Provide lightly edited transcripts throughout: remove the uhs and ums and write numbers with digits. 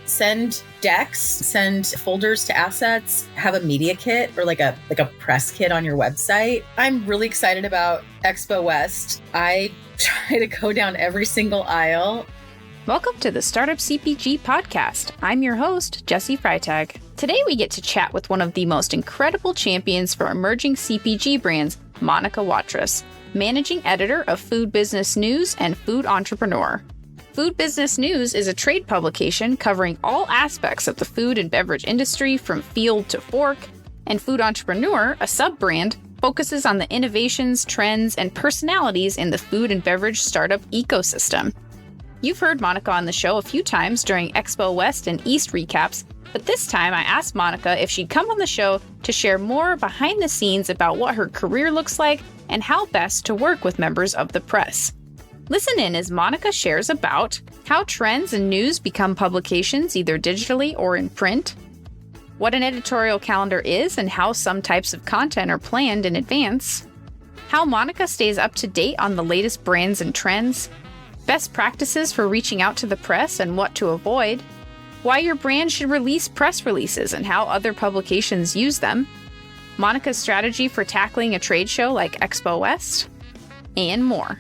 send decks, send folders to assets, have a media kit or like a press kit on your website. I'm really excited about Expo West. I try to go down every single aisle. Welcome to the Startup CPG podcast. I'm your host, Jessie Freitag. Today we get to chat with one of the most incredible champions for emerging CPG brands, Monica Watrous, managing editor of Food Business News and Food Entrepreneur. Food Business News is a trade publication covering all aspects of the food and beverage industry from field to fork, and Food Entrepreneur, a sub-brand, focuses on the innovations, trends, and personalities in the food and beverage startup ecosystem. You've heard Monica on the show a few times during Expo West and East recaps, but this time I asked Monica if she'd come on the show to share more behind the scenes about what her career looks like and how best to work with members of the press. Listen in as Monica shares about how trends and news become publications either digitally or in print, what an editorial calendar is and how some types of content are planned in advance, how Monica stays up to date on the latest brands and trends, best practices for reaching out to the press and what to avoid, why your brand should release press releases and how other publications use them, Monica's strategy for tackling a trade show like Expo West, and more.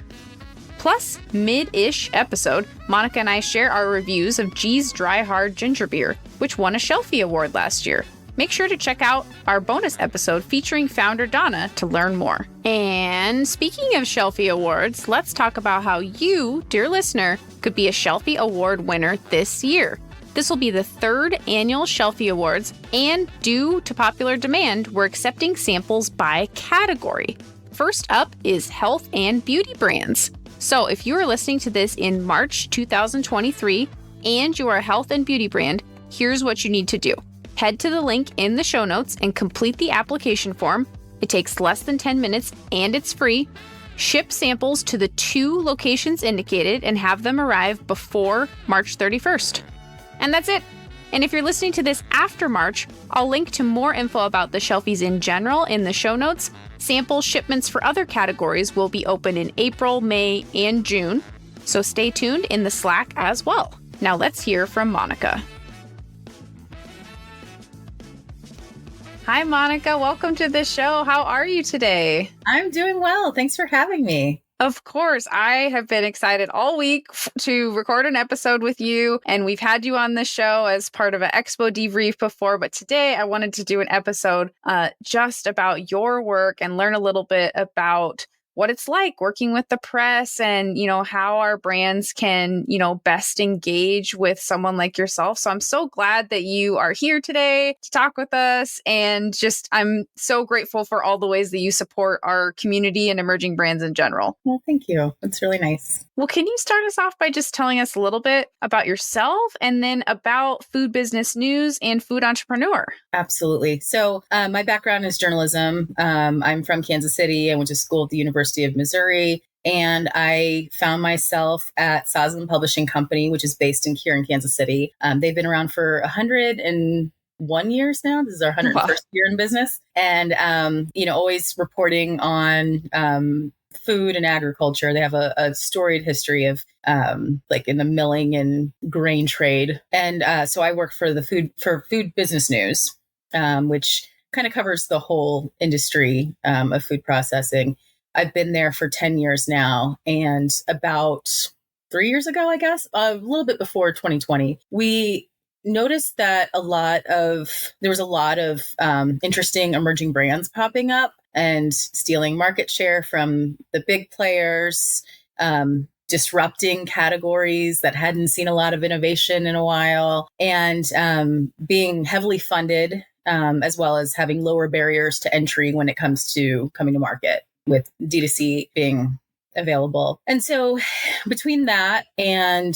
Plus, mid-ish episode, Monica and I share our reviews of G's Dry Hard Ginger Beer, which won a Shelfie Award last year. Make sure to check out our bonus episode featuring founder Donna to learn more. And speaking of Shelfie Awards, let's talk about how you, dear listener, could be a Shelfie Award winner this year. This will be the third annual Shelfie Awards, and due to popular demand, we're accepting samples by category. First up is health and beauty brands. So if you are listening to this in March 2023 and you are a health and beauty brand, here's what you need to do. Head to the link in the show notes and complete the application form. It takes less than 10 minutes and it's free. Ship samples to the 2 locations indicated and have them arrive before March 31st. And that's it. And if you're listening to this after March, I'll link to more info about the Shelfies in general in the show notes. Sample shipments for other categories will be open in April, May, and June. So stay tuned in the Slack as well. Now let's hear from Monica. Hi, Monica. Welcome to the show. How are you today? I'm doing well. Thanks for having me. Of course, I have been excited all week to record an episode with you, and we've had you on the show as part of an Expo debrief before, but today I wanted to do an episode just about your work and learn a little bit about what it's like working with the press and, how our brands can, best engage with someone like yourself. So I'm so glad that you are here today to talk with us. And I'm so grateful for all the ways that you support our community and emerging brands in general. Well, thank you. That's really nice. Well, can you start us off by just telling us a little bit about yourself and then about Food Business News and Food Entrepreneur? Absolutely. So my background is journalism. I'm from Kansas City. I went to school at the University of Missouri, and I found myself at Sosland Publishing Company, which is based here in Kansas City. They've been around for 101 years now. This is our 101st year in business. And, always reporting on food and agriculture. They have a storied history of like in the milling and grain trade. And so I work for Food Business News, which kind of covers the whole industry of food processing. I've been there for 10 years now, and about 3 years ago, I guess, a little bit before 2020, we noticed that there was a lot of interesting emerging brands popping up and stealing market share from the big players, disrupting categories that hadn't seen a lot of innovation in a while, and being heavily funded, as well as having lower barriers to entry when it comes to coming to market, with D2C being available. And so between that and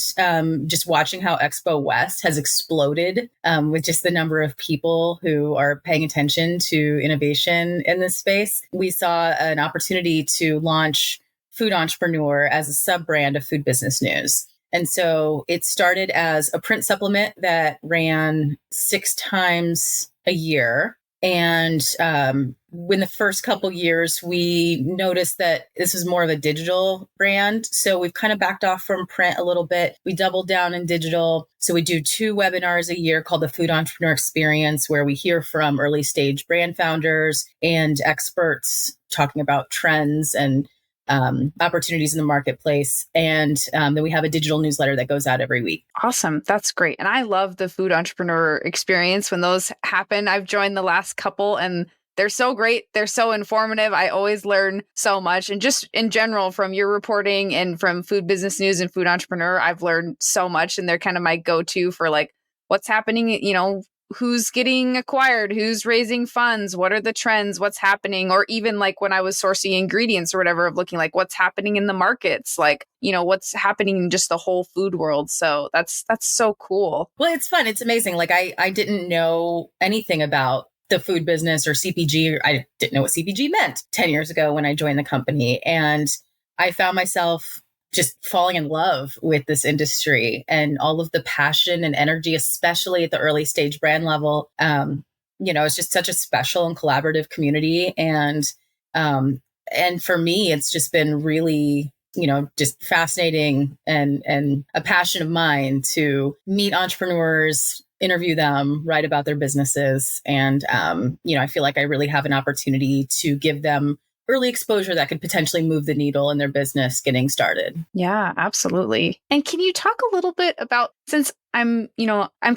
just watching how Expo West has exploded with just the number of people who are paying attention to innovation in this space, we saw an opportunity to launch Food Entrepreneur as a sub-brand of Food Business News. And so it started as a print supplement that ran 6 times a year And when the first couple years, we noticed that this was more of a digital brand. So we've kind of backed off from print a little bit. We doubled down in digital. So we do 2 webinars a year called the Food Entrepreneur Experience, where we hear from early stage brand founders and experts talking about trends and opportunities in the marketplace. And then we have a digital newsletter that goes out every week. Awesome. That's great. And I love the food entrepreneur experience when those happen. I've joined the last couple and they're so great. They're so informative. I always learn so much. And just in general, from your reporting and from Food Business News and Food Entrepreneur, I've learned so much. And they're kind of my go-to for like what's happening, who's getting acquired, who's raising funds, what are the trends, what's happening, or even like when I was sourcing ingredients or whatever, of looking like what's happening in the markets, like, what's happening in just the whole food world. So that's so cool. Well, it's fun. It's amazing. Like I didn't know anything about the food business or CPG. I didn't know what CPG meant 10 years ago when I joined the company. And I found myself just falling in love with this industry and all of the passion and energy, especially at the early stage brand level. It's just such a special and collaborative community. And for me, it's just been really, just fascinating and a passion of mine to meet entrepreneurs, interview them, write about their businesses. And, I feel like I really have an opportunity to give them early exposure that could potentially move the needle in their business getting started. Yeah, absolutely. And can you talk a little bit about, since I'm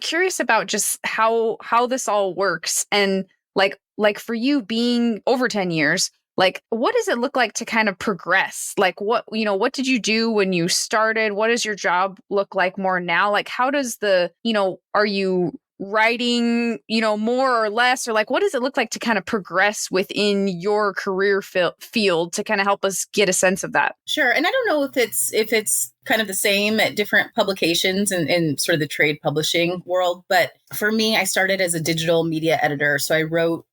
curious about just how this all works, and like for you being over 10 years, like what does it look like to kind of progress? Like what did you do when you started? What does your job look like more now? Like how does are you writing, more or less, or like, what does it look like to kind of progress within your career field to kind of help us get a sense of that? Sure. And I don't know if it's kind of the same at different publications and in sort of the trade publishing world. But for me, I started as a digital media editor. So I wrote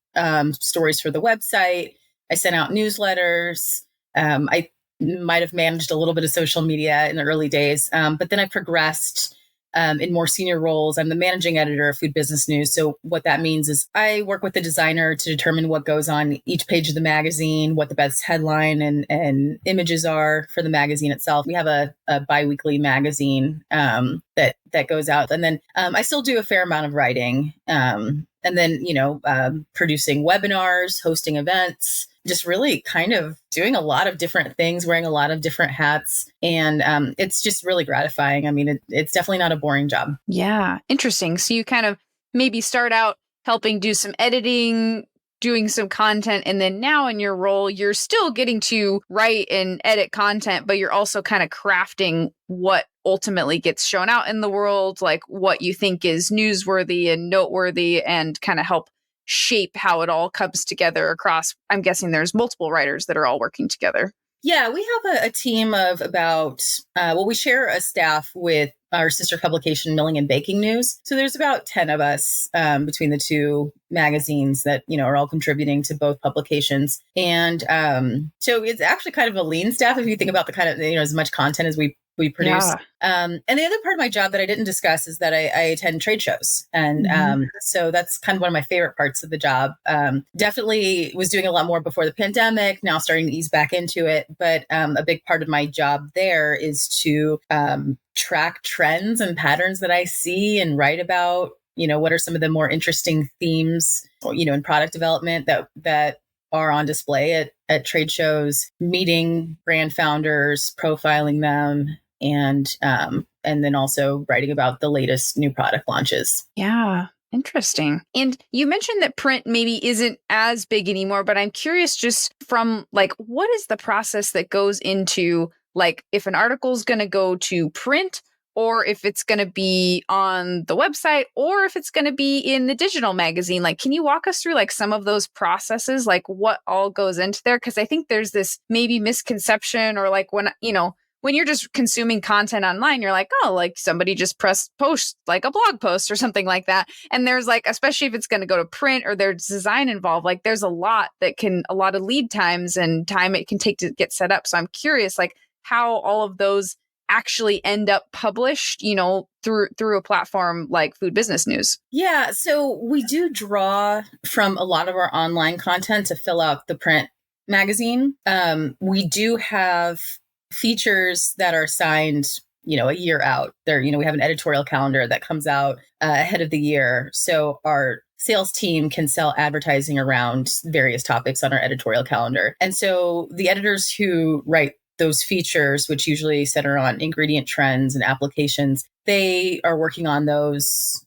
stories for the website. I sent out newsletters. I might have managed a little bit of social media in the early days. But then I progressed in more senior roles. I'm the managing editor of Food Business News. So what that means is I work with the designer to determine what goes on each page of the magazine, what the best headline and images are for the magazine itself. We have a bi-weekly magazine that goes out. And then I still do a fair amount of writing. And then, producing webinars, hosting events, just really kind of doing a lot of different things, wearing a lot of different hats. And it's just really gratifying. I mean, it's definitely not a boring job. Yeah. Interesting. So you kind of maybe start out helping do some editing, doing some content. And then now in your role, you're still getting to write and edit content, but you're also kind of crafting what ultimately gets shown out in the world, like what you think is newsworthy and noteworthy, and kind of help shape how it all comes together across. I'm guessing there's multiple writers that are all working together. Yeah, we have a team of about, we share a staff with our sister publication, Milling and Baking News. So there's about 10 of us between the two magazines that, are all contributing to both publications. And so it's actually kind of a lean staff if you think about the kind of, as much content as we produce. Yeah. And the other part of my job that I didn't discuss is that I attend trade shows. And so that's kind of one of my favorite parts of the job. Definitely was doing a lot more before the pandemic, now starting to ease back into it. But a big part of my job there is to track trends and patterns that I see and write about, what are some of the more interesting themes, in product development that are on display at trade shows, meeting brand founders, profiling them, and then also writing about the latest new product launches. Yeah. Interesting. And you mentioned that print maybe isn't as big anymore, but I'm curious just from like, what is the process that goes into like if an article is going to go to print, or if it's going to be on the website, or if it's going to be in the digital magazine? Like, can you walk us through like some of those processes, like what all goes into there? Because I think there's this maybe misconception, or like when you're just consuming content online, you're like, oh, like somebody just pressed post, like a blog post or something like that. And there's like, especially if it's going to go to print or there's design involved, like there's a lot of lead times and time it can take to get set up. So I'm curious, like how all of those actually end up published, through a platform like Food Business News? Yeah, so we do draw from a lot of our online content to fill out the print magazine. We do have features that are signed, a year out. There, we have an editorial calendar that comes out ahead of the year. So our sales team can sell advertising around various topics on our editorial calendar. And so the editors who write those features, which usually center on ingredient trends and applications, they are working on those,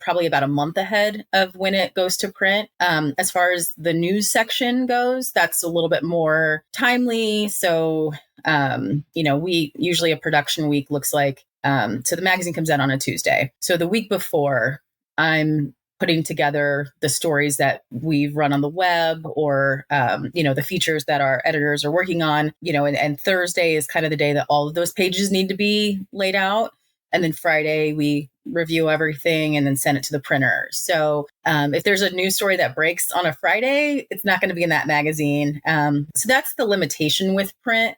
probably about a month ahead of when it goes to print. As far as the news section goes, that's a little bit more timely. So, we usually a production week looks like, so the magazine comes out on a Tuesday. So the week before, I'm putting together the stories that we've run on the web or, the features that our editors are working on, and Thursday is kind of the day that all of those pages need to be laid out. And then Friday, we review everything and then send it to the printer. So if there's a news story that breaks on a Friday, it's not going to be in that magazine. So that's the limitation with print,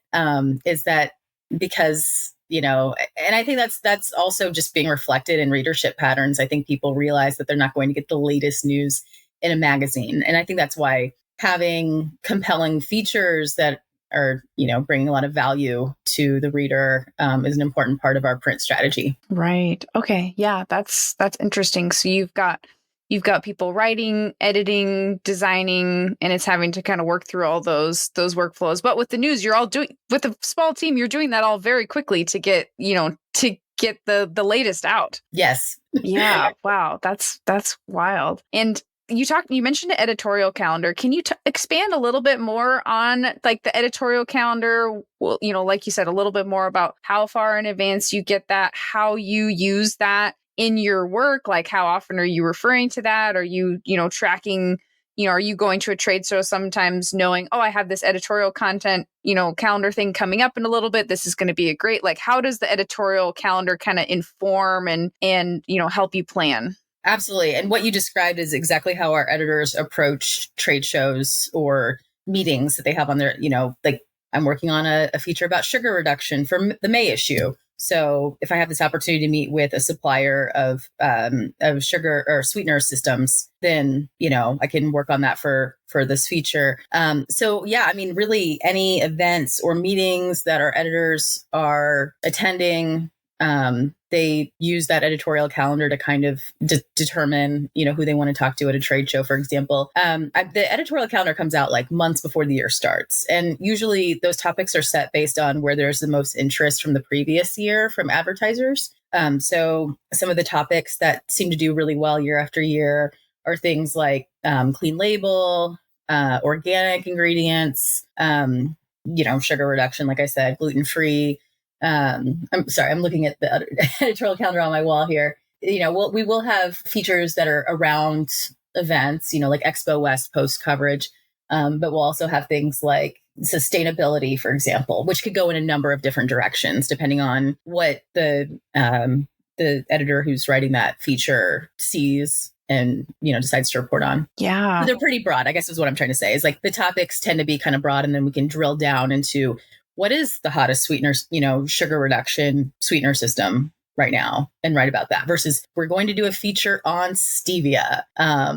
is that because and I think that's also just being reflected in readership patterns. I think people realize that they're not going to get the latest news in a magazine. And I think that's why having compelling features that are, bringing a lot of value to the reader is an important part of our print strategy. Right. Okay. Yeah, that's interesting. So you've got people writing, editing, designing, and it's having to kind of work through all those workflows. But with the news, you're all doing, with a small team, you're doing that all very quickly to get, the latest out. Yes. Yeah. Wow. That's wild. And you mentioned the editorial calendar. Can you expand a little bit more on like the editorial calendar? Well, like you said, a little bit more about how far in advance you get that, how you use that in your work. Like how often are you referring to that? Are you, tracking, are you going to a trade show sometimes knowing, oh, I have this editorial content, calendar thing coming up in a little bit. This is going to be a great, like, how does the editorial calendar kind of inform and help you plan? Absolutely. And what you described is exactly how our editors approach trade shows or meetings that they have on their, like I'm working on a feature about sugar reduction for the May issue. So if I have this opportunity to meet with a supplier of sugar or sweetener systems, then, I can work on that for this feature. So yeah, I mean, really any events or meetings that our editors are attending, they use that editorial calendar to kind of determine, who they want to talk to at a trade show, for example. The editorial calendar comes out like months before the year starts. And usually those topics are set based on where there's the most interest from the previous year from advertisers. So some of the topics that seem to do really well year after year are things like clean label, organic ingredients, sugar reduction, like I said, gluten-free. I'm sorry, I'm looking at the editorial calendar on my wall here. We will have features that are around events, like Expo West post coverage. But we'll also have things like sustainability, for example, which could go in a number of different directions depending on what the editor who's writing that feature sees and, decides to report on. Yeah. So they're pretty broad, I guess is what I'm trying to say, is like the topics tend to be kind of broad, and then we can drill down into what is the hottest sweetener, sugar reduction sweetener system right now and write about that versus we're going to do a feature on stevia.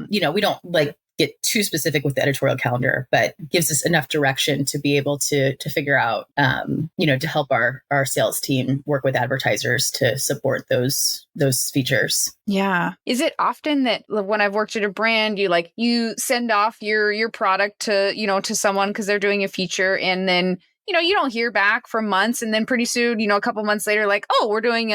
We don't like get too specific with the editorial calendar, but gives us enough direction to be able to figure out, to help our sales team work with advertisers to support those features. Yeah. Is it often that when I've worked at a brand, you send off your product to someone because they're doing a feature, and then you don't hear back for months, and then pretty soon, a couple months later, like, oh, we're doing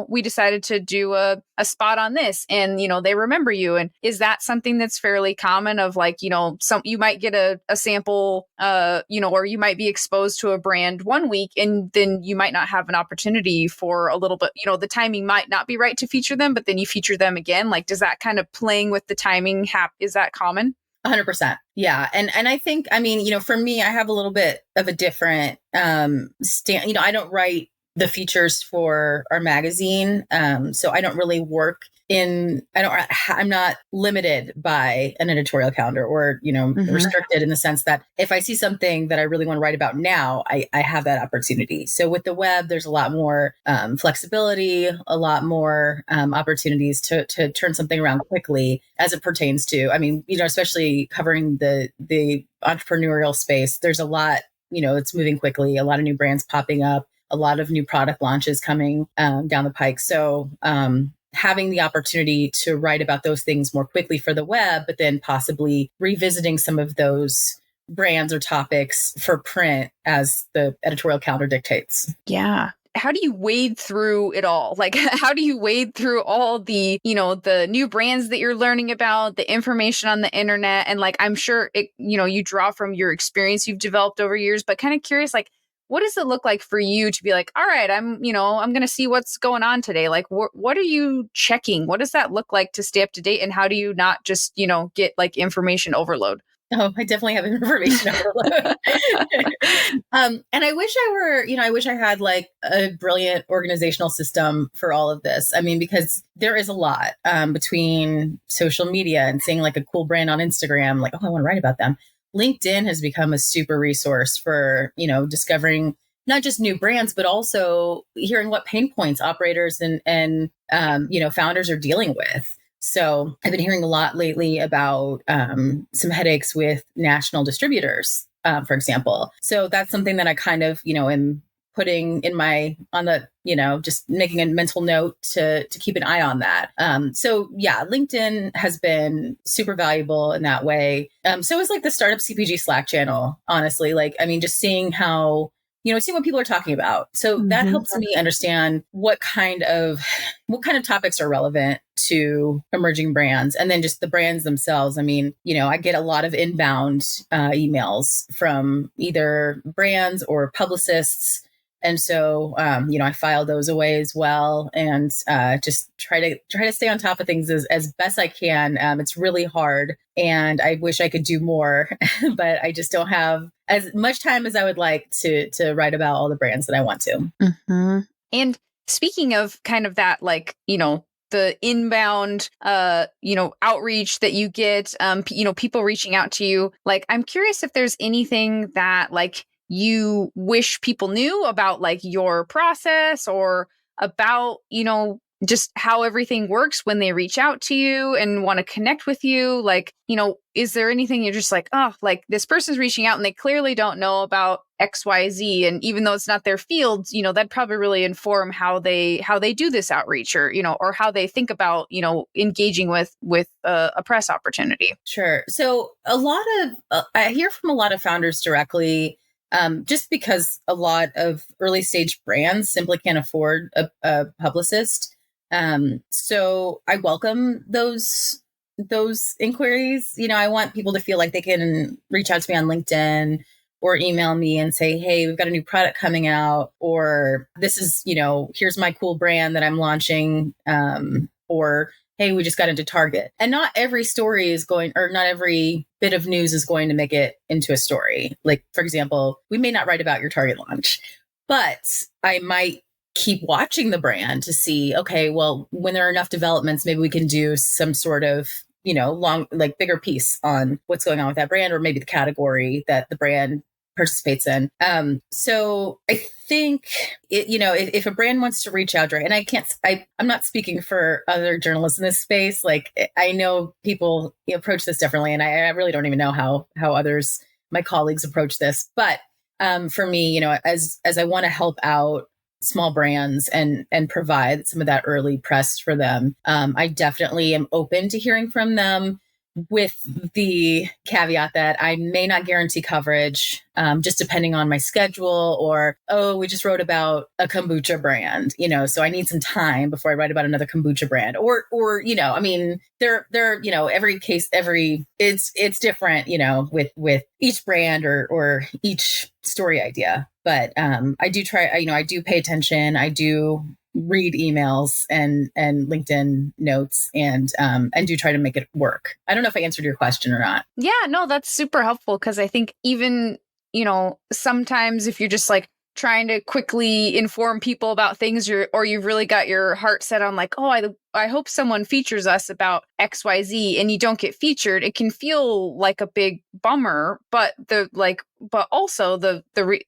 we decided to do a spot on this, and they remember you. And is that something that's fairly common of like, you might get a sample, or you might be exposed to a brand one week, and then you might not have an opportunity for a little bit, the timing might not be right to feature them, but then you feature them again. Like, does that kind of playing with the timing is that common? 100%. Yeah. And I think, for me, I have a little bit of a different stand. I don't write the features for our magazine. So I don't really work I'm not limited by an editorial calendar or, restricted in the sense that if I see something that I really want to write about now, I have that opportunity. So with the web, there's a lot more flexibility, a lot more opportunities to turn something around quickly as it pertains to, especially covering the entrepreneurial space. There's a lot, it's moving quickly, a lot of new brands popping up, a lot of new product launches coming down the pike. So having the opportunity to write about those things more quickly for the web, but then possibly revisiting some of those brands or topics for print as the editorial calendar dictates. Yeah. How do you wade through it all? Like, how do you wade through all the, the new brands that you're learning about, the information on the internet? And like, I'm sure it, you draw from your experience you've developed over years, but kind of curious, like, what does it look like for you to be like, all right, I'm going to see what's going on today. Like, what are you checking? What does that look like to stay up to date? And how do you not just, get like information overload? Oh, I definitely have information overload. And I wish I wish I had like a brilliant organizational system for all of this. Because there is a lot between social media and seeing like a cool brand on Instagram, like, oh, I want to write about them. LinkedIn has become a super resource for, discovering not just new brands, but also hearing what pain points operators and founders are dealing with. So I've been hearing a lot lately about some headaches with national distributors, for example. So that's something that I kind of, am putting just making a mental note to keep an eye on that. So yeah, LinkedIn has been super valuable in that way. So is like the Startup CPG Slack channel, honestly, just seeing how, seeing what people are talking about. So that helps me understand what kind of topics are relevant to emerging brands, and then just the brands themselves. I get a lot of inbound emails from either brands or publicists. And so, I file those away as well, and just try to stay on top of things as best I can. It's really hard, and I wish I could do more, but I just don't have as much time as I would like to write about all the brands that I want to. Mm-hmm. And speaking of kind of that, like, the inbound, outreach that you get, people reaching out to you, like, I'm curious if there's anything that like you wish people knew about like your process or about, just how everything works when they reach out to you and want to connect with you. Like, is there anything you're just like, oh, like this person's reaching out and they clearly don't know about XYZ. And even though it's not their field, that'd probably really inform how they do this outreach or, or how they think about, engaging with a press opportunity. Sure. So I hear from a lot of founders directly, just because a lot of early stage brands simply can't afford a publicist. So I welcome those inquiries. I want people to feel like they can reach out to me on LinkedIn or email me and say, hey, we've got a new product coming out, or this is, here's my cool brand that I'm launching, or hey, we just got into Target. And not every not every bit of news is going to make it into a story. Like, for example, we may not write about your Target launch, but I might keep watching the brand to see, okay, well, when there are enough developments, maybe we can do some sort of, bigger piece on what's going on with that brand, or maybe the category that the brand participates in. So I think if a brand wants to reach out, and I'm not speaking for other journalists in this space. Like, I know people approach this differently, and I really don't even know how others, my colleagues, approach this. But for me, as I want to help out small brands and provide some of that early press for them, I definitely am open to hearing from them, with the caveat that I may not guarantee coverage, just depending on my schedule, or, oh, we just wrote about a kombucha brand, so I need some time before I write about another kombucha brand, or, they're, every case, it's different, with each brand or each story idea. But I do try, I do pay attention. I do read emails and LinkedIn notes and do try to make it work. I don't know if I answered your question or not. Yeah, no, that's super helpful, because I think even, sometimes if you're just like trying to quickly inform people about things, or you've really got your heart set on like, oh, I hope someone features us about XYZ, and you don't get featured, it can feel like a big bummer. But also the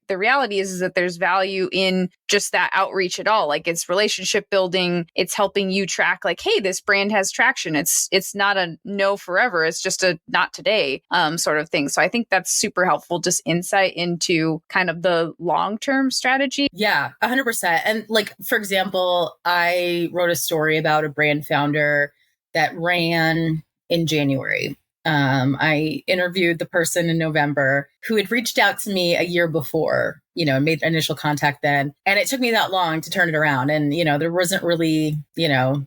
reality is that there's value in just that outreach at all. Like, it's relationship building. It's helping you track like, hey, this brand has traction. It's not a no forever. It's just a not today sort of thing. So I think that's super helpful. Just insight into kind of the long-term strategy. Yeah, 100%. And like, for example, I wrote a story about a brand founder that ran in January. I interviewed the person in November who had reached out to me a year before, made initial contact then. And it took me that long to turn it around. And, there wasn't really,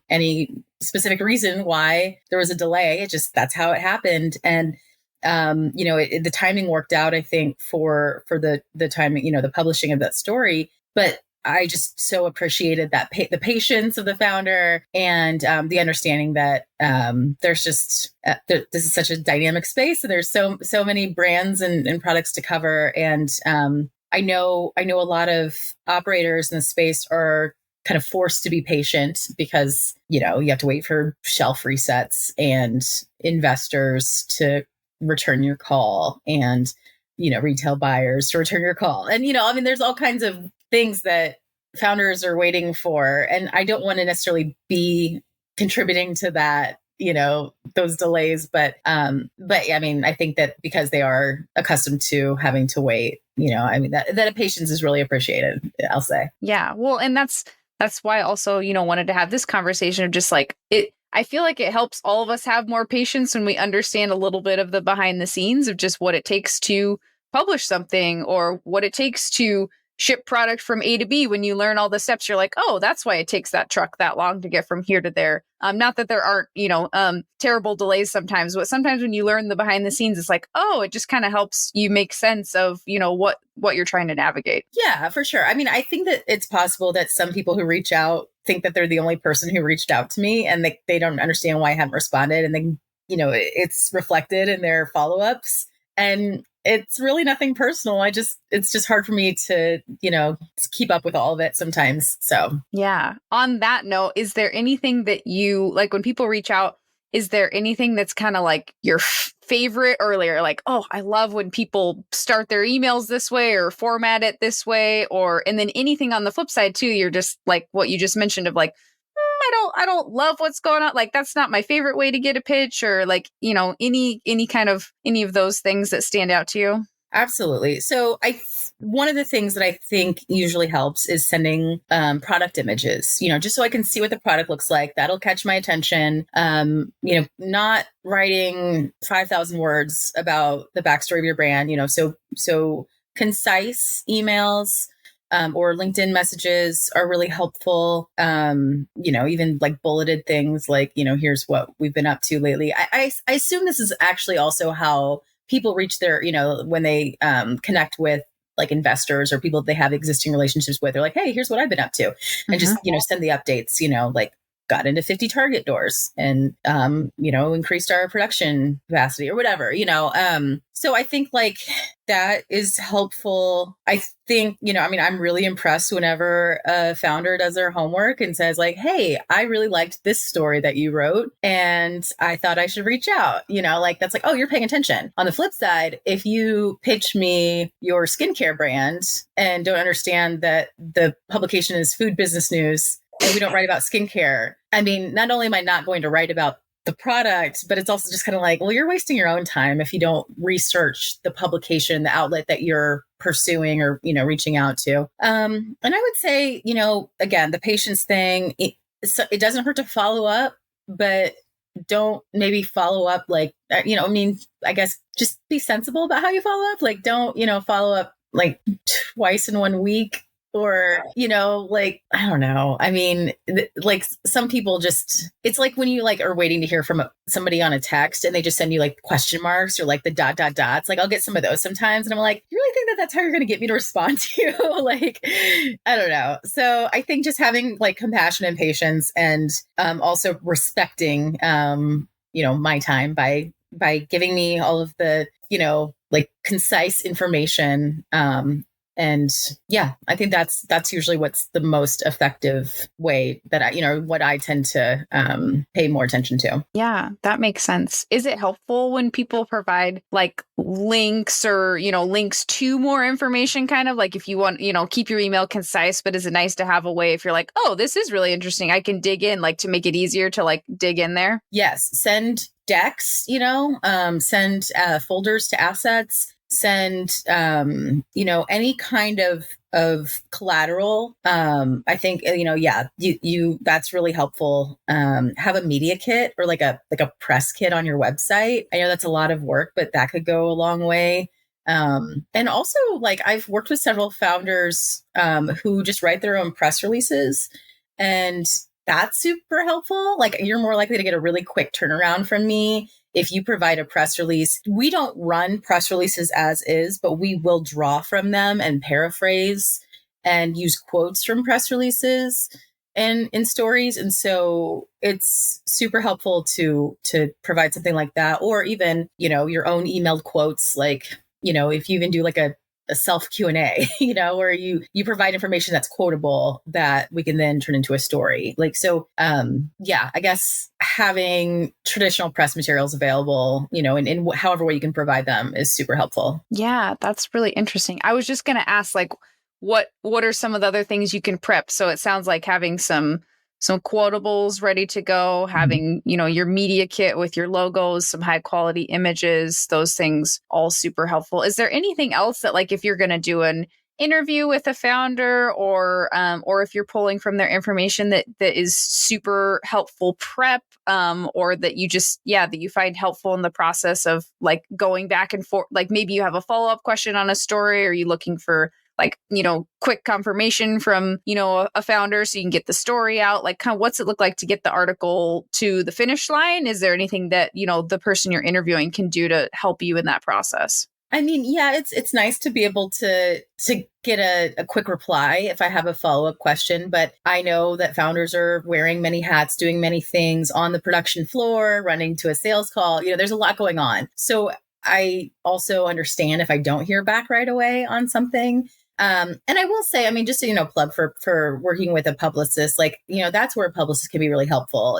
any specific reason why there was a delay. That's how it happened. And, the timing worked out, I think, for the timing, the publishing of that story. But I just so appreciated that the patience of the founder and the understanding that there's just this is such a dynamic space, and there's so many brands and products to cover. And I know a lot of operators in the space are kind of forced to be patient because you have to wait for shelf resets and investors to return your call and retail buyers to return your call. And there's all kinds of things that founders are waiting for, and I don't want to necessarily be contributing to that, those delays, but I mean, I think that because they are accustomed to having to wait, that patience is really appreciated, I'll say. Yeah, well, and that's why I also wanted to have this conversation of just like it. I feel like it helps all of us have more patience when we understand a little bit of the behind the scenes of just what it takes to publish something, or what it takes to ship product from A to B. When you learn all the steps, you're like, oh, that's why it takes that truck that long to get from here to there. Not that there aren't, terrible delays sometimes, but sometimes when you learn the behind the scenes, it's like, oh, it just kind of helps you make sense of, what you're trying to navigate. Yeah, for sure. I mean, I think that it's possible that some people who reach out think that they're the only person who reached out to me, and they don't understand why I haven't responded. And then, it's reflected in their follow-ups. And it's really nothing personal. It's just hard for me to, keep up with all of it sometimes. So, yeah. On that note, is there anything that you like when people reach out? Is there anything that's kind of like your favorite earlier? Like, oh, I love when people start their emails this way or format it this way, and then anything on the flip side too. You're just like what you just mentioned of like, I don't love what's going on. Like, that's not my favorite way to get a pitch, or like, any of those things that stand out to you. Absolutely. So one of the things that I think usually helps is sending product images, just so I can see what the product looks like. That'll catch my attention. Not writing 5,000 words about the backstory of your brand, so concise emails. Or LinkedIn messages are really helpful. Even like bulleted things like, here's what we've been up to lately. I assume this is actually also how people reach their, when they connect with like investors or people they have existing relationships with. They're like, hey, here's what I've been up to. And just, send the updates, like got into 50 Target doors and, increased our production capacity or whatever, so I think like that is helpful. I think, I'm really impressed whenever a founder does their homework and says like, hey, I really liked this story that you wrote and I thought I should reach out, like that's like, oh, you're paying attention. On the flip side, if you pitch me your skincare brand and don't understand that the publication is Food Business News and we don't write about skincare, I mean, not only am I not going to write about the product, but it's also just kind of like, well, you're wasting your own time if you don't research the publication, the outlet that you're pursuing or, reaching out to. And I would say, again, the patience thing, it doesn't hurt to follow up, but don't maybe follow up like, I guess just be sensible about how you follow up. Like, don't, follow up like twice in 1 week. Or, like, I don't know. I mean, like some people just, it's like when you like are waiting to hear from somebody on a text and they just send you like question marks or like the ... Like I'll get some of those sometimes. And I'm like, you really think that that's how you're going to get me to respond to you? Like, I don't know. So I think just having like compassion and patience and also respecting, my time by giving me all of the, like concise information And yeah, I think that's usually what's the most effective way that what I tend to pay more attention to. Yeah, that makes sense. Is it helpful when people provide like links or, links to more information, kind of like if you want, keep your email concise, but is it nice to have a way if you're like, oh, this is really interesting, I can dig in, like to make it easier to like dig in there? Yes. Send decks, send folders to assets, send, any kind of collateral. I think, you that's really helpful. Have a media kit or like a press kit on your website. I know that's a lot of work, but that could go a long way. And also, like, I've worked with several founders who just write their own press releases, and that's super helpful. Like, you're more likely to get a really quick turnaround from me if you provide a press release. We don't run press releases as is, but we will draw from them and paraphrase and use quotes from press releases and in stories. And so it's super helpful to provide something like that, or even, your own emailed quotes. Like, if you even do like a self Q&A, where you provide information that's quotable that we can then turn into a story. Like, so, I guess having traditional press materials available, in however way you can provide them is super helpful. Yeah, that's really interesting. I was just going to ask, like, what are some of the other things you can prep? So it sounds like having some quotables ready to go, having, your media kit with your logos, some high quality images, those things all super helpful. Is there anything else that, like, if you're going to do an interview with a founder or if you're pulling from their information that is super helpful prep, or that you just, that you find helpful in the process of like going back and forth, like maybe you have a follow-up question on a story, or you looking for like, quick confirmation from, a founder so you can get the story out? Like, kind of what's it look like to get the article to the finish line? Is there anything that, the person you're interviewing can do to help you in that process? I mean, yeah, it's nice to be able to get a quick reply if I have a follow-up question, but I know that founders are wearing many hats, doing many things on the production floor, running to a sales call. There's a lot going on. So I also understand if I don't hear back right away on something. And I will say, I mean, just to, plug for working with a publicist, like, that's where a publicist can be really helpful.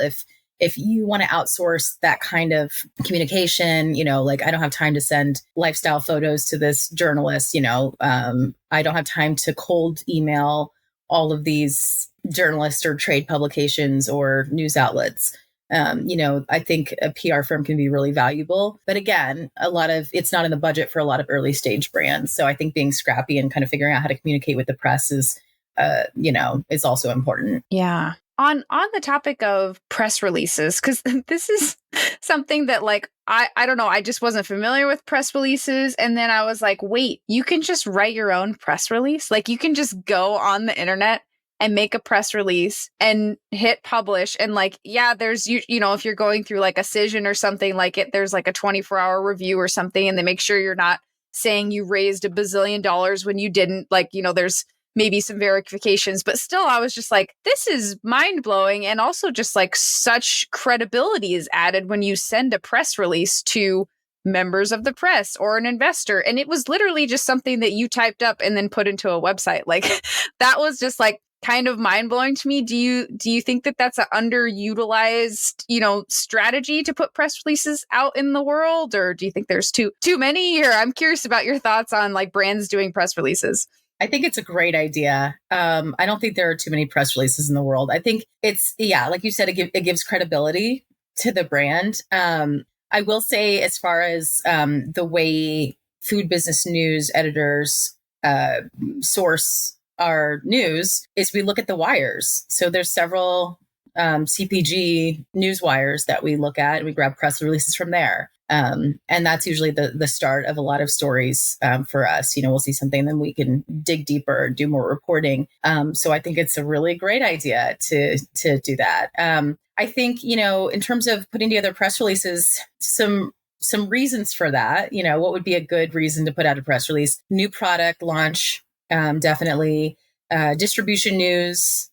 If you want to outsource that kind of communication, like, I don't have time to send lifestyle photos to this journalist, I don't have time to cold email all of these journalists or trade publications or news outlets. I think a PR firm can be really valuable. But again, it's not in the budget for a lot of early stage brands. So I think being scrappy and kind of figuring out how to communicate with the press is also important. Yeah. On the topic of press releases, because this is something that, like, I don't know, I just wasn't familiar with press releases. And then I was like, wait, you can just write your own press release? Like, you can just go on the internet and make a press release and hit publish. And like, there's, if you're going through like a Cision or something like it, there's like a 24-hour review or something, and they make sure you're not saying you raised $1 billion when you didn't. Like, there's maybe some verifications, but still, I was just like, this is mind blowing. And also just like such credibility is added when you send a press release to members of the press or an investor. And it was literally just something that you typed up and then put into a website. Like, that was just like kind of mind blowing to me. Do you think that that's an underutilized, strategy to put press releases out in the world? Or do you think there's too many? Or I'm curious about your thoughts on like brands doing press releases. I think it's a great idea. I don't think there are too many press releases in the world. I think it's, like you said, it gives credibility to the brand. I will say, as far as the way food business news editors source our news, is we look at the wires. So there's several CPG news wires that we look at, and we grab press releases from there. And that's usually the start of a lot of stories for us. We'll see something, then we can dig deeper, do more reporting. So I think it's a really great idea to do that. I think, in terms of putting together press releases, some reasons for that, what would be a good reason to put out a press release? New product launch, definitely. Distribution news.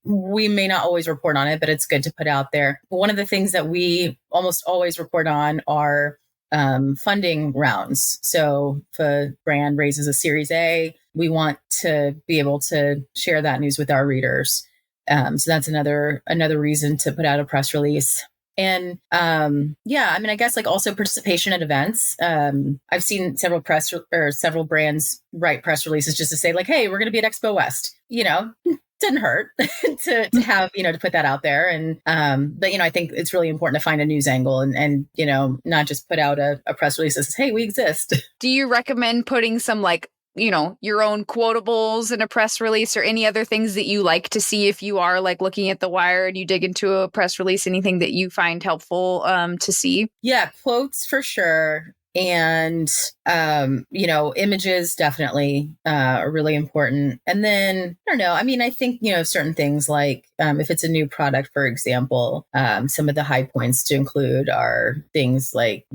We may not always report on it, but it's good to put out there. One of the things that we almost always report on are funding rounds. So if a brand raises a Series A, we want to be able to share that news with our readers. So that's another reason to put out a press release. And yeah, I mean, I guess like also participation at events. I've seen several brands write press releases just to say like, hey, we're going to be at Expo West. Didn't hurt to have, to put that out there. And but I think it's really important to find a news angle and not just put out a press release that says, hey, we exist. Do you recommend putting some like, your own quotables in a press release or any other things that you like to see if you are like looking at the wire and you dig into a press release, anything that you find helpful to see? Yeah, quotes for sure. And, images definitely are really important. And then, I don't know, I mean, I think, certain things like if it's a new product, for example, some of the high points to include are things like,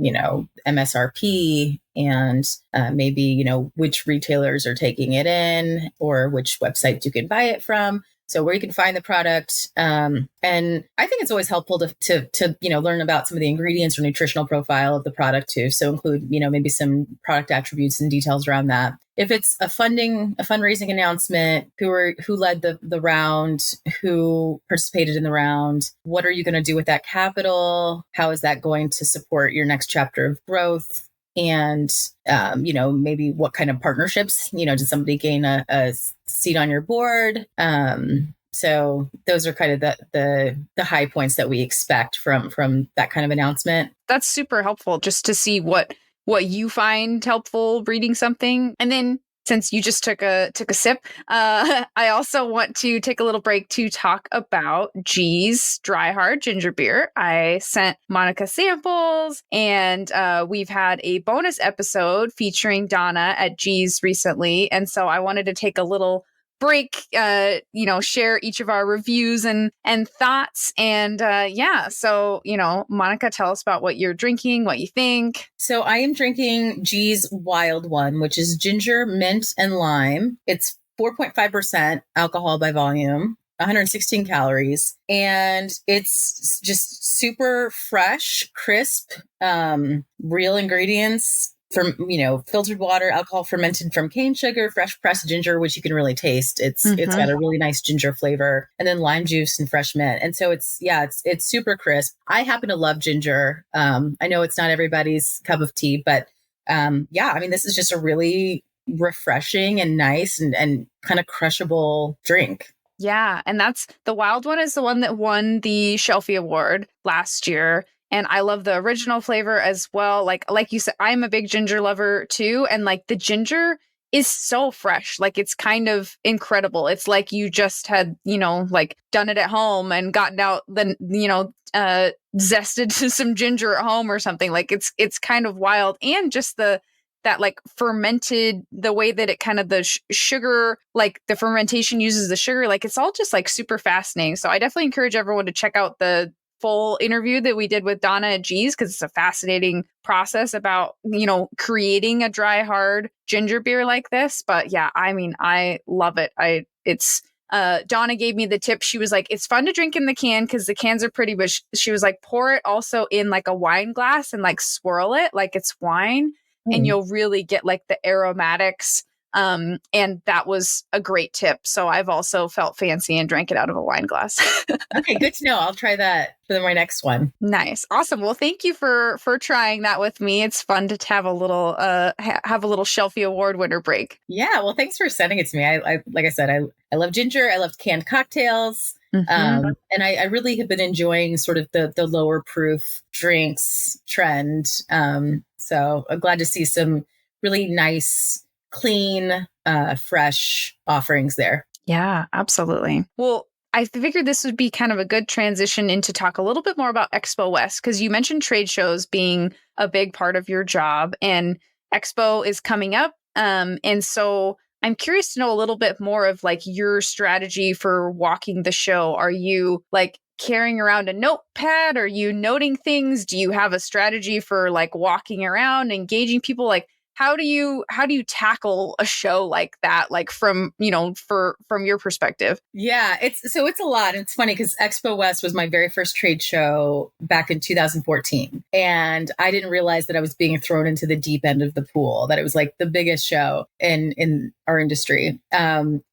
MSRP and maybe, which retailers are taking it in or which websites you can buy it from. So where you can find the product. And I think it's always helpful to learn about some of the ingredients or nutritional profile of the product too. So include, maybe some product attributes and details around that. If it's a fundraising announcement, who led the round, who participated in the round, what are you going to do with that capital? How is that going to support your next chapter of growth? And, maybe what kind of partnerships, did somebody gain a seat on your board? So those are kind of the high points that we expect from that kind of announcement. That's super helpful just to see what you find helpful reading something. And then since you just took a sip, I also want to take a little break to talk about G's Dry Hard Ginger Beer. I sent Monica samples, and we've had a bonus episode featuring Donna at G's recently. And so I wanted to take a little break, share each of our reviews and thoughts. And so, Monica, tell us about what you're drinking, what you think. So I am drinking G's Wild One, which is ginger, mint, and lime. It's 4.5% alcohol by volume, 116 calories, and it's just super fresh, crisp, real ingredients. From, filtered water, alcohol fermented from cane sugar, fresh pressed ginger, which you can really taste. It's got a really nice ginger flavor, and then lime juice and fresh mint. And so it's super crisp. I happen to love ginger. I know it's not everybody's cup of tea, but I mean, this is just a really refreshing and nice and kind of crushable drink. Yeah. And that's the Wild One is the one that won the Shelfie Award last year. And I love the original flavor as well. Like you said, I'm a big ginger lover too. And like the ginger is so fresh. Like it's kind of incredible. It's like you just had, done it at home and gotten out the, zested some ginger at home or something. Like it's kind of wild. And just that like fermented, the way that it kind of the sugar, like the fermentation uses the sugar, like it's all just like super fascinating. So I definitely encourage everyone to check out the full interview that we did with Donna at G's, because it's a fascinating process about, creating a dry, hard ginger beer like this. But yeah, I mean, I love it. Donna gave me the tip. She was like, it's fun to drink in the can because the cans are pretty, but she was like, pour it also in like a wine glass and like swirl it like it's wine. And you'll really get like the aromatics. And that was a great tip. So I've also felt fancy and drank it out of a wine glass. Okay, good to know. I'll try that for my next one. Nice. Awesome. Well, thank you for trying that with me. It's fun to have a little Shelfie Award winner break. Yeah. Well, thanks for sending it to me. I like I said, I love ginger. I love canned cocktails. And I really have been enjoying sort of the lower proof drinks trend. So I'm glad to see some really nice, clean, fresh offerings there. Yeah, absolutely. Well, I figured this would be kind of a good transition into talk a little bit more about Expo West, because you mentioned trade shows being a big part of your job, and Expo is coming up. And so I'm curious to know a little bit more of like your strategy for walking the show. Are you like carrying around a notepad? Are you noting things? Do you have a strategy for like walking around, engaging people? Like, how do you tackle a show like that, like from, from your perspective? Yeah, it's a lot. And it's funny because Expo West was my very first trade show back in 2014. And I didn't realize that I was being thrown into the deep end of the pool, that it was like the biggest show in our industry.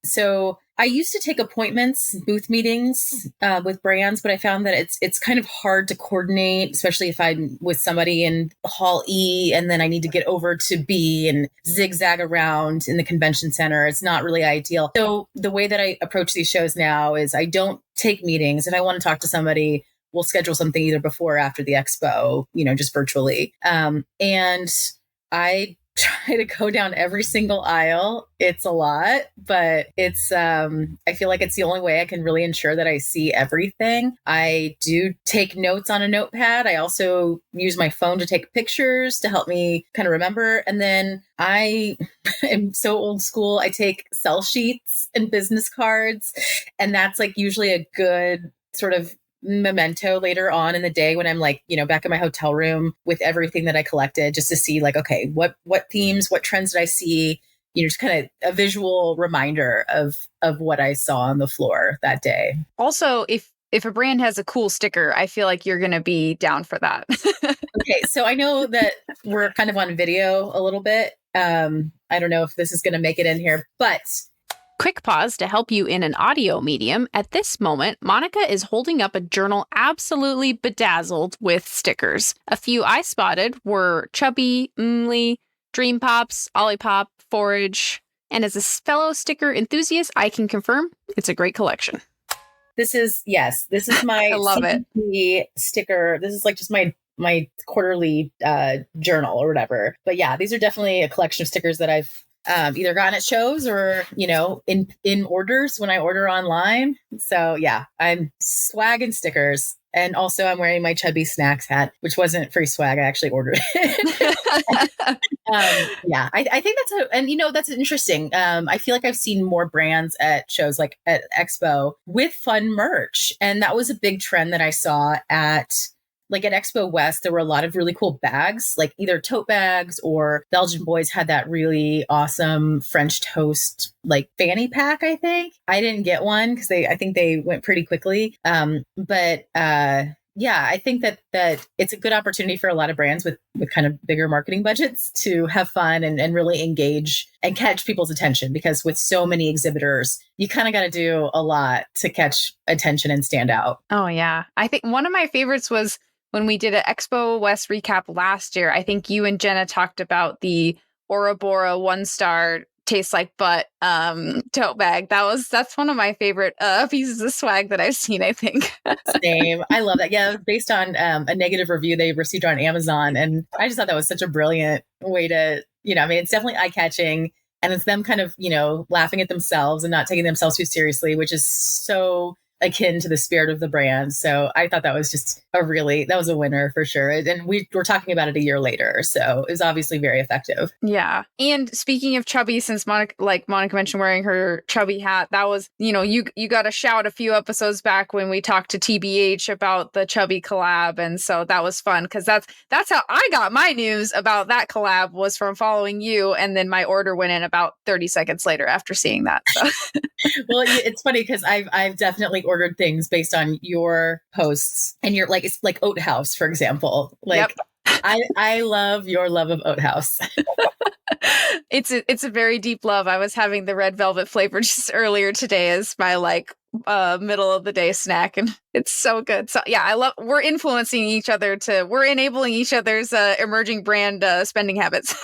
So I used to take appointments, booth meetings with brands, but I found that it's kind of hard to coordinate, especially if I'm with somebody in Hall E and then I need to get over to B and zigzag around in the convention center. It's not really ideal. So the way that I approach these shows now is I don't take meetings. If I want to talk to somebody, we'll schedule something either before or after the expo, just virtually. And I try to go down every single aisle. It's a lot, but it's, I feel like it's the only way I can really ensure that I see everything. I do take notes on a notepad. I also use my phone to take pictures to help me kind of remember. And then I am so old school. I take sell sheets and business cards. And that's like usually a good sort of memento later on in the day when I'm like, back in my hotel room with everything that I collected, just to see like, okay, what themes, what trends did I see? Just kind of a visual reminder of what I saw on the floor that day. Also, if a brand has a cool sticker, I feel like you're going to be down for that. Okay. So I know that we're kind of on video a little bit. I don't know if this is going to make it in here, but quick pause to help you in an audio medium. At this moment, Monica is holding up a journal absolutely bedazzled with stickers. A few I spotted were Chubby, Mly, Dream Pops, Olipop, Forage, and as a fellow sticker enthusiast, I can confirm it's a great collection. This is my I love it. Sticker. This is like just my quarterly journal or whatever. But yeah, these are definitely a collection of stickers that I've either gotten at shows or, in orders when I order online. So yeah, I'm swagging stickers. And also I'm wearing my Chubby Snacks hat, which wasn't free swag. I actually ordered it. Yeah, I think that's interesting. I feel like I've seen more brands at shows like at Expo with fun merch. And that was a big trend that I saw at Expo West. There were a lot of really cool bags, like either tote bags or Belgian Boys had that really awesome French toast, like fanny pack, I think. I didn't get one because I think they went pretty quickly. But I think that it's a good opportunity for a lot of brands with kind of bigger marketing budgets to have fun and really engage and catch people's attention, because with so many exhibitors, you kind of got to do a lot to catch attention and stand out. Oh, yeah. I think one of my favorites was when we did an Expo West recap last year. I think you and Jenna talked about the Ouroboros 1-star tastes like butt tote bag. That's one of my favorite pieces of swag that I've seen, I think. Same. I love that. Yeah, based on a negative review they received on Amazon. And I just thought that was such a brilliant way to, it's definitely eye-catching. And it's them kind of, laughing at themselves and not taking themselves too seriously, which is so akin to the spirit of the brand. So I thought that was just that was a winner for sure. And we were talking about it a year later. So it was obviously very effective. Yeah. And speaking of Chubby, since Monica mentioned wearing her Chubby hat, that was, you got a shout a few episodes back when we talked to TBH about the Chubby collab. And so that was fun because that's how I got my news about that collab, was from following you. And then my order went in about 30 seconds later after seeing that. So. Well, it's funny because I've definitely ordered things based on your posts, and you're like, it's like Oat House, for example. Like, yep. I love your love of Oat House. It's a very deep love. I was having the red velvet flavor just earlier today as my middle of the day snack, and it's so good. So yeah, we're influencing each other we're enabling each other's emerging brand spending habits.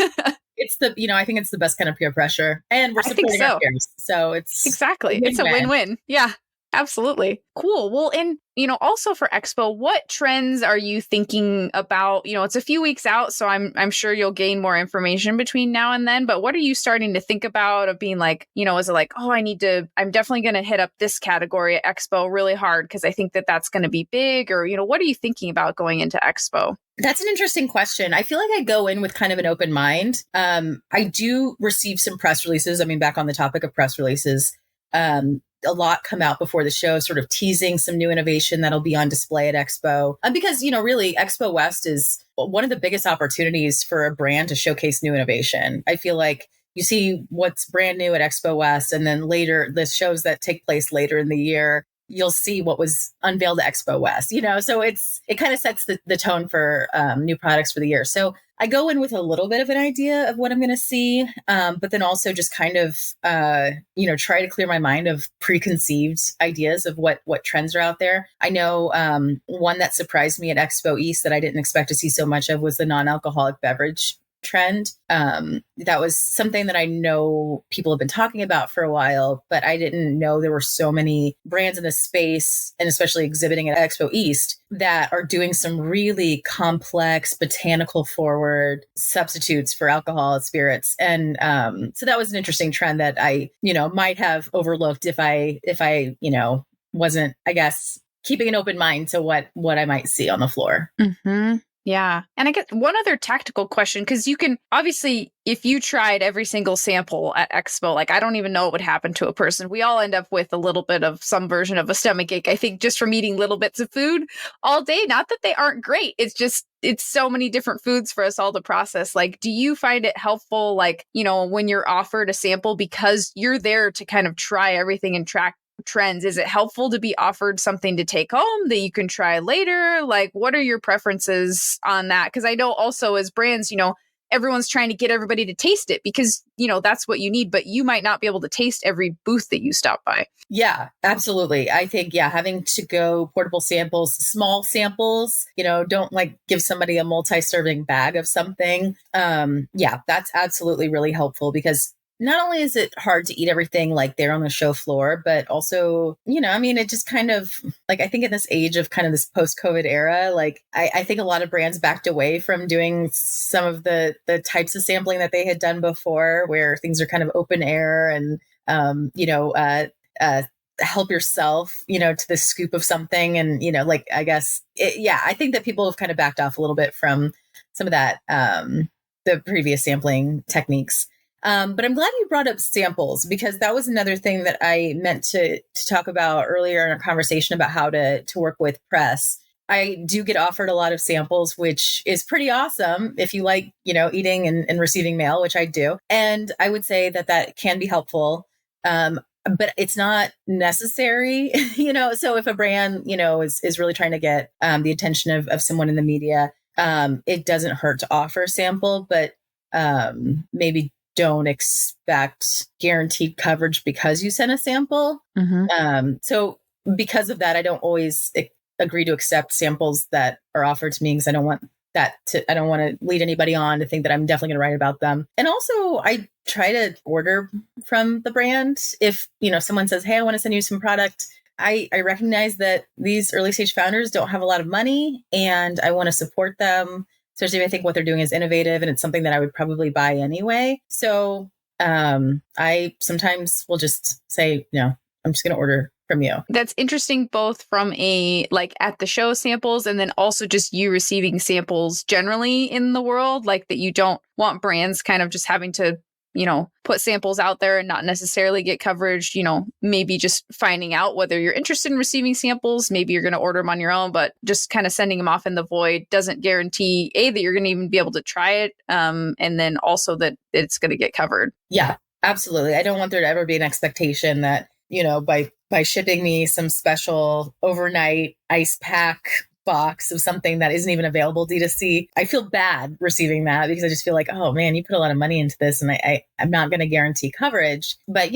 It's I think it's the best kind of peer pressure, and we're supporting our peers. So it's exactly, it's a win-win. Yeah, absolutely. Cool. Well, and also for Expo, what trends are you thinking about? It's a few weeks out, so I'm sure you'll gain more information between now and then. But what are you starting to think about of being like, is it like, oh, I'm definitely going to hit up this category at Expo really hard because I think that's going to be big, or what are you thinking about going into Expo? That's an interesting question. I feel like I go in with kind of an open mind. I do receive some press releases. I mean, back on the topic of press releases, a lot come out before the show, sort of teasing some new innovation that'll be on display at Expo. Because, really, Expo West is one of the biggest opportunities for a brand to showcase new innovation. I feel like you see what's brand new at Expo West, and then later, the shows that take place later in the year, you'll see what was unveiled at Expo West, so it kind of sets the tone for new products for the year. So I go in with a little bit of an idea of what I'm going to see, but then also just kind of, try to clear my mind of preconceived ideas of what trends are out there. I know one that surprised me at Expo East that I didn't expect to see so much of was the non-alcoholic beverage trend. That was something that I know people have been talking about for a while, but I didn't know there were so many brands in the space, and especially exhibiting at Expo East, that are doing some really complex botanical forward substitutes for alcohol and spirits. And so that was an interesting trend that I, might have overlooked if I wasn't, I guess, keeping an open mind to what I might see on the floor. Mm-hmm. Yeah. And I get one other tactical question, because you can obviously, if you tried every single sample at Expo, like, I don't even know what would happen to a person. We all end up with a little bit of some version of a stomachache, I think, just from eating little bits of food all day. Not that they aren't great. It's just, it's so many different foods for us all to process. Like, do you find it helpful, like, when you're offered a sample, because you're there to kind of try everything and track trends, is it helpful to be offered something to take home that you can try later? Like, what are your preferences on that? Because I know also as brands, everyone's trying to get everybody to taste it, because, that's what you need, but you might not be able to taste every booth that you stop by. Yeah, absolutely. I think, having to go portable samples, small samples, don't like give somebody a multi-serving bag of something. That's absolutely really helpful, because not only is it hard to eat everything like there on the show floor, but also, it just kind of like, I think in this age of kind of this post-COVID era, like I think a lot of brands backed away from doing some of the types of sampling that they had done before, where things are kind of open air and, help yourself, to the scoop of something. And, I guess, I think that people have kind of backed off a little bit from some of that, the previous sampling techniques. But I'm glad you brought up samples, because that was another thing that I meant to talk about earlier in our conversation about how to work with press. I do get offered a lot of samples, which is pretty awesome if you like, eating and receiving mail, which I do. And I would say that can be helpful. But it's not necessary, so if a brand, is really trying to get the attention of someone in the media, it doesn't hurt to offer a sample, but maybe don't expect guaranteed coverage because you sent a sample. Mm-hmm. So because of that, I don't always agree to accept samples that are offered to me, because I don't want to lead anybody on to think that I'm definitely going to write about them. And also I try to order from the brand. If, someone says, hey, I want to send you some product, I recognize that these early stage founders don't have a lot of money, and I want to support them, especially if I think what they're doing is innovative and it's something that I would probably buy anyway. So I sometimes will just say, no, I'm just going to order from you. That's interesting, both from a like at the show samples, and then also just you receiving samples generally in the world, like that you don't want brands kind of just having to, put samples out there and not necessarily get coverage, maybe just finding out whether you're interested in receiving samples. Maybe you're going to order them on your own, but just kind of sending them off in the void doesn't guarantee that you're going to even be able to try it. And then also that it's going to get covered. Yeah, absolutely. I don't want there to ever be an expectation that, by shipping me some special overnight ice pack box of something that isn't even available D2C, I feel bad receiving that, because I just feel like, oh man, you put a lot of money into this, and I'm not going to guarantee coverage. But,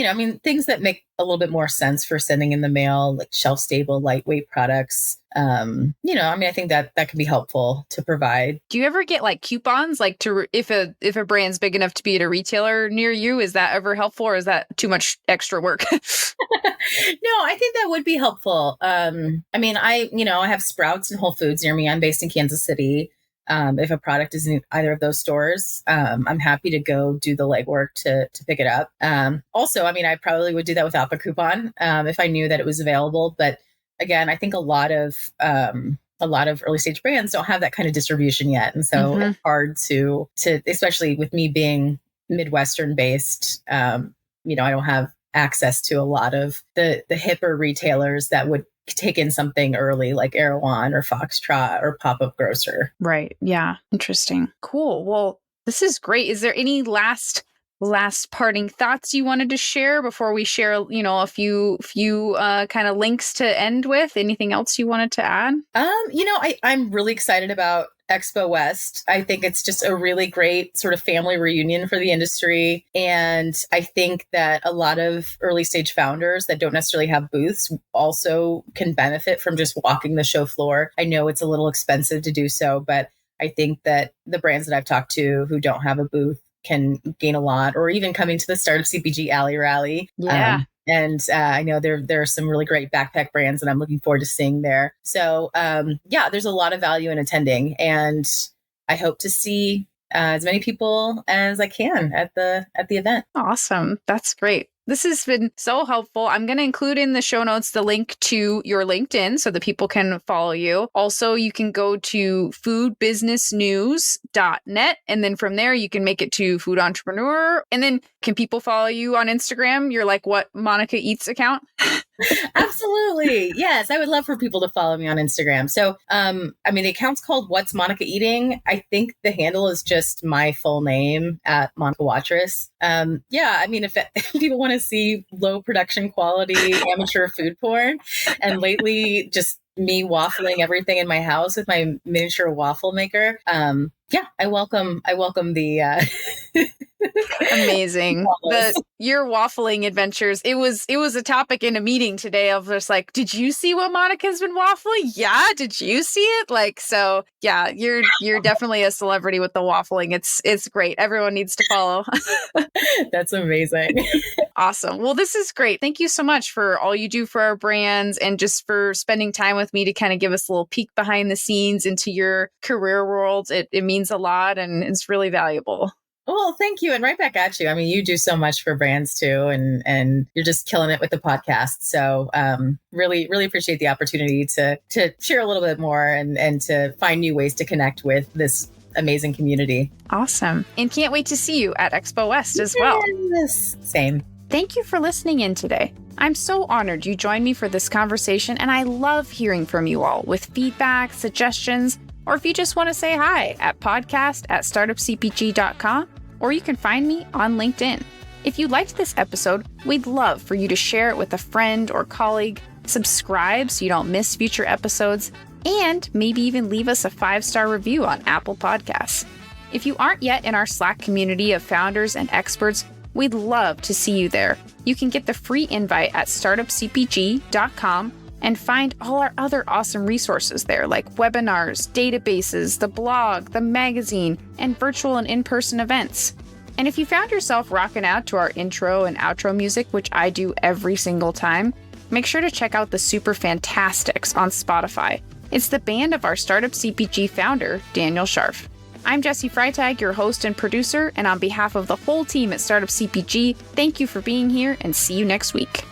things that make a little bit more sense for sending in the mail, like shelf stable, lightweight products. I think that can be helpful to provide. Do you ever get like coupons, like if a brand's big enough to be at a retailer near you? Is that ever helpful, or is that too much extra work? No, I think that would be helpful. I have Sprouts and Whole Foods near me. I'm based in Kansas City. If a product is in either of those stores, I'm happy to go do the legwork to pick it up. Also, I probably would do that without the coupon if I knew that it was available. But again, I think a lot of early stage brands don't have that kind of distribution yet, and so it's hard to especially with me being Midwestern based. I don't have access to a lot of the hipper retailers that would take in something early like Erewhon or Foxtrot or Pop-Up Grocer. Right. Yeah. Interesting. Cool. Well, this is great. Is there any last parting thoughts you wanted to share before we share, a few kind of links to end with? Anything else you wanted to add? I'm really excited about Expo West. I think it's just a really great sort of family reunion for the industry. And I think that a lot of early stage founders that don't necessarily have booths also can benefit from just walking the show floor. I know it's a little expensive to do so, but I think that the brands that I've talked to who don't have a booth can gain a lot, or even coming to the Startup CPG Alley Rally. Yeah. I know there are some really great backpack brands that I'm looking forward to seeing there. So there's a lot of value in attending, and I hope to see as many people as I can at the event. Awesome. That's great. This has been so helpful. I'm going to include in the show notes the link to your LinkedIn so that people can follow you. Also, you can go to foodbusinessnews.net. And then from there, you can make it to Food Entrepreneur. And then can people follow you on Instagram? You're like, what, Monica Eats account? Absolutely. Yes. I would love for people to follow me on Instagram. So, the account's called What's Monica Eating? I think the handle is just my full name at Monica Watrous. If people want to see low production quality amateur food porn, and lately just me waffling everything in my house with my miniature waffle maker. I welcome the amazing. Your waffling adventures. It was a topic in a meeting today of just like, did you see what Monica's been waffling? Yeah. Did you see it? Like, so yeah, you're definitely a celebrity with the waffling. It's great. Everyone needs to follow. That's amazing. Awesome. Well, this is great. Thank you so much for all you do for our brands and just for spending time with me to kind of give us a little peek behind the scenes into your career world. It means a lot and it's really valuable. Well, thank you. And right back at you. I mean, you do so much for brands too, and you're just killing it with the podcast. So really, really appreciate the opportunity to share a little bit more and to find new ways to connect with this amazing community. Awesome. And can't wait to see you at Expo West as well. Yes. Same. Thank you for listening in today. I'm so honored you joined me for this conversation, and I love hearing from you all with feedback, suggestions, or if you just want to say hi at podcast@startupcpg.com, or you can find me on LinkedIn. If you liked this episode, we'd love for you to share it with a friend or colleague, subscribe so you don't miss future episodes, and maybe even leave us a 5-star review on Apple Podcasts. If you aren't yet in our Slack community of founders and experts, we'd love to see you there. You can get the free invite at startupcpg.com and find all our other awesome resources there, like webinars, databases, the blog, the magazine, and virtual and in-person events. And if you found yourself rocking out to our intro and outro music, which I do every single time, make sure to check out the Super Fantastics on Spotify. It's the band of our Startup CPG founder, Daniel Scharf. I'm Jessie Freitag, your host and producer, and on behalf of the whole team at Startup CPG, thank you for being here and see you next week.